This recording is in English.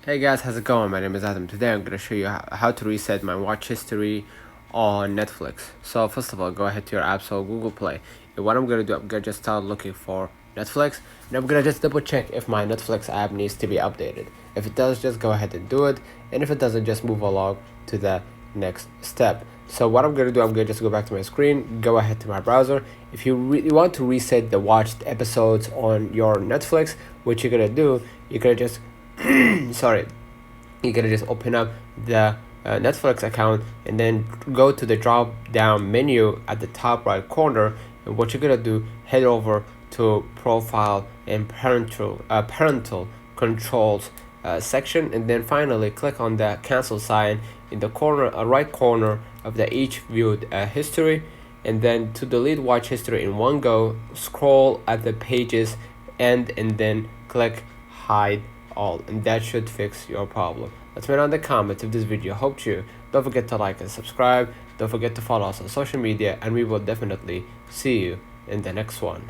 Hey guys, how's it going? My name is Adam. Today I'm going to show you how to reset my watch history on Netflix. So first of all, go ahead to your App Store, Google Play. And what I'm going to do, I'm going to just start looking for Netflix. And I'm going to just double check if my Netflix app needs to be updated. If it does, just go ahead and do it. And if it doesn't, just move along to the next step. So what I'm going to do, I'm going to just go back to my screen, go ahead to my browser. If you really want to reset the watched episodes on your Netflix, what you're going to do, you're going to just sorry, you're gonna just open up the Netflix account and then go to the drop down menu at the top right corner, and what you're gonna do, head over to profile and parental controls section, and then finally click on the cancel sign in the corner right corner of the each viewed history. And then to delete watch history in one go, scroll at the page's end and then click hide all, and that should fix your problem. Let me know in the comments if this video helped you. Don't forget to like and subscribe. Don't forget to follow us on social media, and we will definitely see you in the next one.